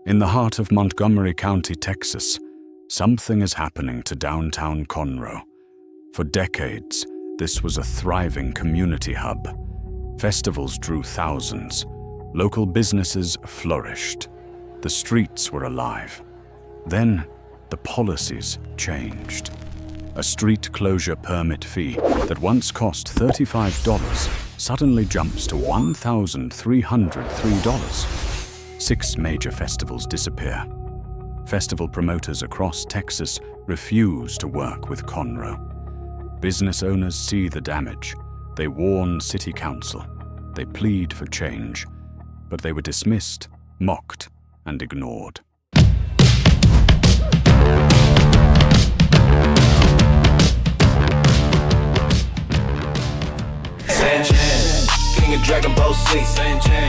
In the heart of Montgomery County, Texas, something is happening to downtown Conroe. For decades, this was a thriving community hub. Festivals drew thousands. Local businesses flourished. The streets were alive. Then, the policies changed. A street closure permit fee that once cost $35 suddenly jumps to $1,303. 6 major festivals disappear. Festival promoters across Texas refuse to work with Conroe. Business owners see the damage. They warn city council. They plead for change. But they were dismissed, mocked, and ignored. King of Dragon Ball C,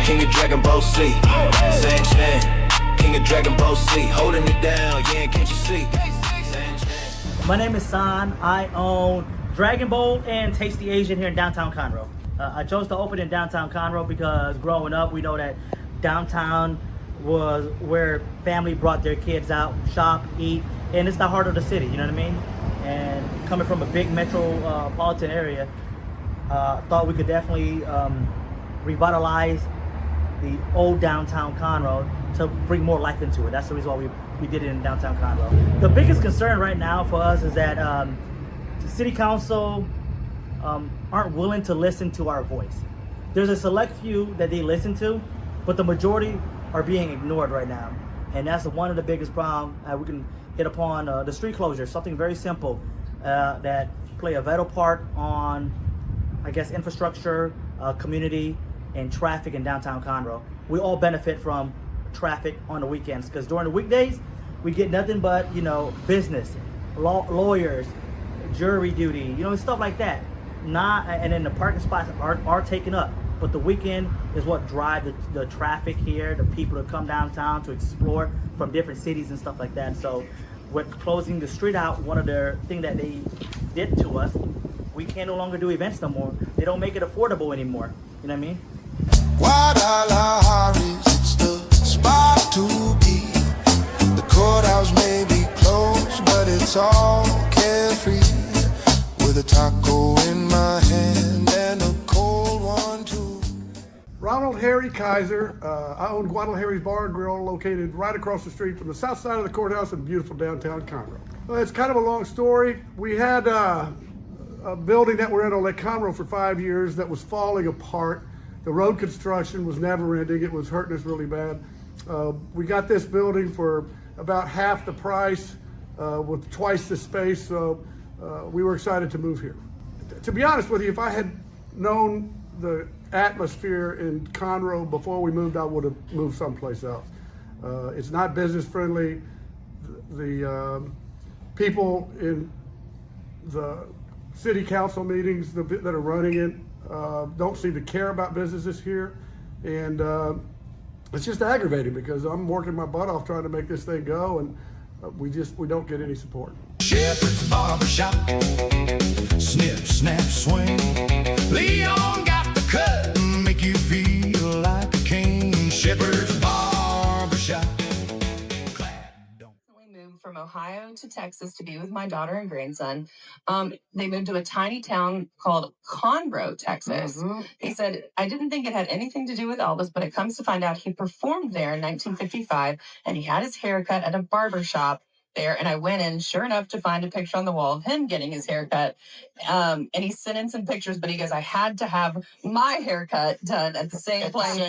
King of Dragon Ball C, King of Dragon Ball C, holding it down, yeah, can't you see? My name is San. I own Dragon Bowl and Tasty Asian here in downtown Conroe. I chose to open in downtown Conroe because growing up, we know that downtown was where family brought their kids out, shop, eat, and it's the heart of the city, you know what I mean? And coming from a big metropolitan area, thought we could definitely revitalize the old downtown Conroe to bring more life into it. That's the reason why we did it in downtown Conroe. The biggest concern right now for us is that the city council aren't willing to listen to our voice. There's a select few that they listen to, but the majority are being ignored right now. And that's one of the biggest problems. We can hit upon the street closure, something very simple that play a vital part on, I guess, infrastructure, community, and traffic in downtown Conroe. We all benefit from traffic on the weekends because during the weekdays, we get nothing but, business, lawyers, jury duty, stuff like that. And then the parking spots are taken up. But the weekend is what drives the traffic here, the people that come downtown to explore from different cities and stuff like that. So with closing the street out, one of the things that they did to us, we can no longer do events no more. They don't make it affordable anymore. You know what I mean? Guadalajara, it's the spot to be. The courthouse may be closed, but it's all carefree. With a taco in my hand and a cold one too. Ronald Harry Kaiser. I own Guadalajara's Bar and Grill, located right across the street from the south side of the courthouse in beautiful downtown Conroe. Well, it's kind of a long story. We had a building that we're in on Lake Conroe for 5 years that was falling apart. The road construction was never ending. It was hurting us really bad. We got this building for about half the price with twice the space, so we were excited to move here. To be honest with you, if I had known the atmosphere in Conroe before we moved, I would have moved someplace else. It's not business friendly. The people in the city council meetings that are running it don't seem to care about businesses here, and it's just aggravating because I'm working my butt off trying to make this thing go, and we don't get any support. Shepherd's Barbershop, snip, snap, swing. Leon got the cut, make you feel like a king. Shepherd's Barbershop. From Ohio to Texas to be with my daughter and grandson. They moved to a tiny town called Conroe, Texas. Mm-hmm. He said, I didn't think it had anything to do with Elvis, but it comes to find out he performed there in 1955 and he had his hair cut at a barber shop there. And I went in, sure enough, to find a picture on the wall of him getting his haircut. And he sent in some pictures, but he goes, I had to have my haircut done at the same place. So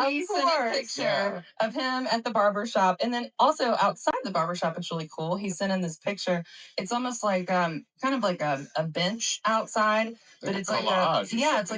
he sent a picture of him at the barber shop. And then also outside the barber shop, it's really cool. He sent in this picture. It's almost like kind of like a bench outside, but it's like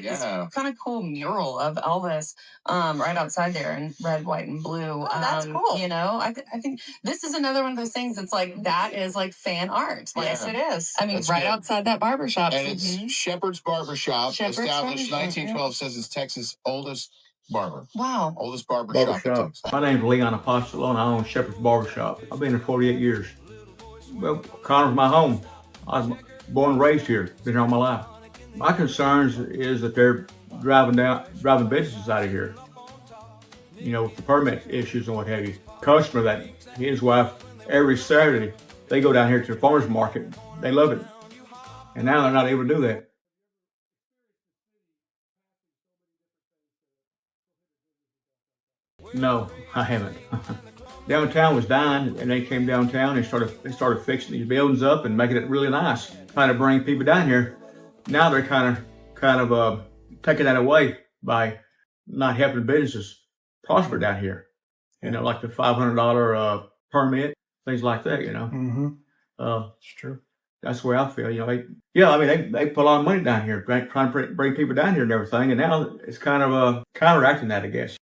this kind of cool mural of Elvis right outside there in red, white, and blue. Oh, that's cool. I think this is another one of those things that's like, that is like fan art. Like, Yes, it is. I mean, That's right good. outside that barbershop. And it's Shepherd's Barbershop, Shepherd's established Barbershop, 1912, says it's Texas' oldest barber. Wow. Oldest barbershop. in Barbershop. Texas. My name's Leon Apostolo and I own Shepherd's Barbershop. I've been here 48 years. Well, Conroe's my home. I was born and raised here, been here all my life. My concerns is that they're driving businesses out of here. you know, with the permit issues and what have you. Customer that he and his wife, every Saturday, they go down here to the farmer's market. They love it. And now they're not able to do that. No, I haven't. Downtown was dying, and they came downtown and started fixing these buildings up and making it really nice, trying to bring people down here. Now they're kind of taking that away by not helping businesses prosper down here. You know, like the $500 permit, things like that. You know, It's true. that's the way I feel. You know, I mean, they put a lot of money down here, trying to bring people down here and everything, and now it's kind of counteracting that, I guess.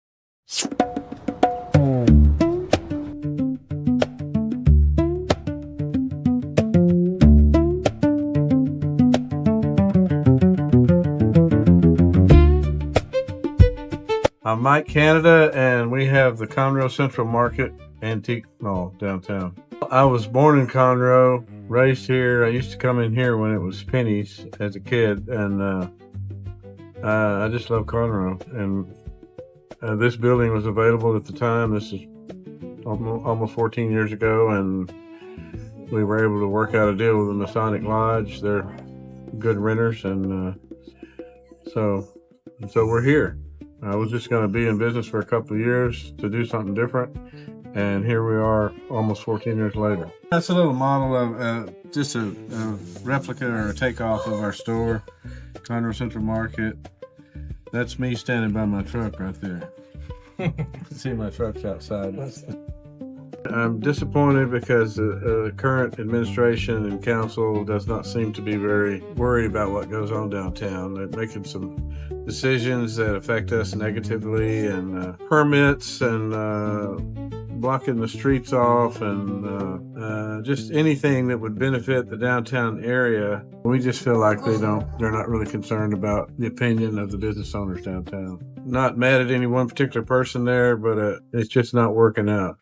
I'm Mike Canada, and we have the Conroe Central Market Antique Mall downtown. I was born in Conroe, raised here. I used to come in here when it was pennies as a kid, and I just love Conroe. And this building was available at the time. This is almost 14 years ago, and we were able to work out a deal with the Masonic Lodge. They're good renters, and so we're here. I was just going to be in business for a couple of years to do something different, and here we are almost 14 years later. That's a little model of just a replica or a takeoff of our store, Conroe Central Market. That's me standing by my truck right there. You can see my truck's outside. I'm disappointed because the current administration and council does not seem to be very worried about what goes on downtown. They're making some decisions that affect us negatively, and permits and blocking the streets off, and just anything that would benefit the downtown area. We just feel like they're not really concerned about the opinion of the business owners downtown. Not mad at any one particular person there, but it's just not working out.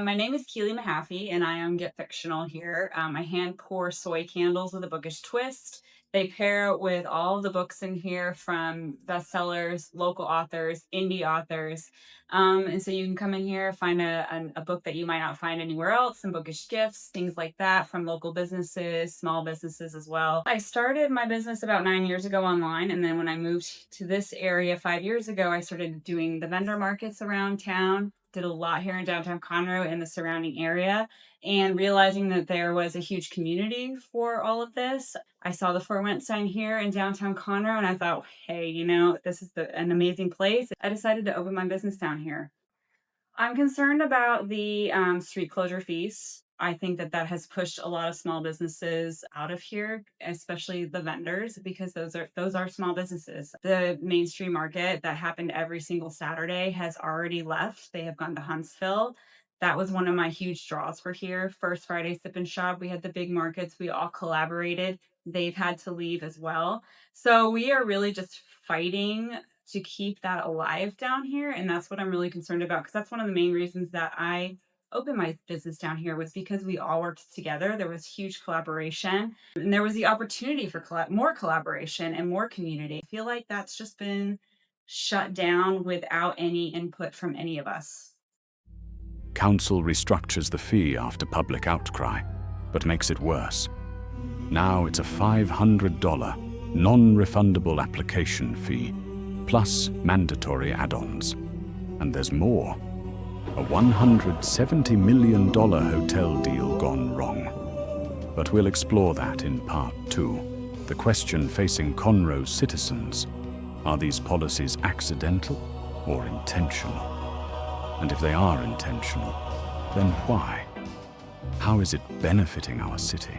My name is Keely Mahaffey, and I am Get Fictional here. I hand pour soy candles with a bookish twist. They pair with all of the books in here, from bestsellers, local authors, indie authors. And so you can come in here, find a book that you might not find anywhere else, some bookish gifts, things like that, from local businesses, small businesses as well. I started my business about 9 years ago online, and then when I moved to this area 5 years ago, I started doing the vendor markets around town. Did a lot here in downtown Conroe and the surrounding area, and realizing that there was a huge community for all of this. I saw the For Rent sign here in downtown Conroe, and I thought, hey, you know, this is an amazing place. I decided to open my business down here. I'm concerned about the street closure fees. I think that has pushed a lot of small businesses out of here, especially the vendors, because those are small businesses. The mainstream market that happened every single Saturday has already left. They have gone to Huntsville. That was one of my huge draws for here. First Friday Sip and Shop, we had the big markets. We all collaborated. They've had to leave as well. So we are really just fighting to keep that alive down here. And that's what I'm really concerned about, because that's one of the main reasons that I opened my business down here, was because we all worked together. There was huge collaboration, and there was the opportunity for more collaboration and more community. I feel like that's just been shut down without any input from any of us. Council restructures the fee after public outcry, but makes it worse. Now it's a $500 non-refundable application fee, plus mandatory add-ons. And there's more. A $170 million hotel deal gone wrong. But we'll explore that in part 2. The question facing Conroe's citizens: are these policies accidental or intentional? And if they are intentional, then why? How is it benefiting our city?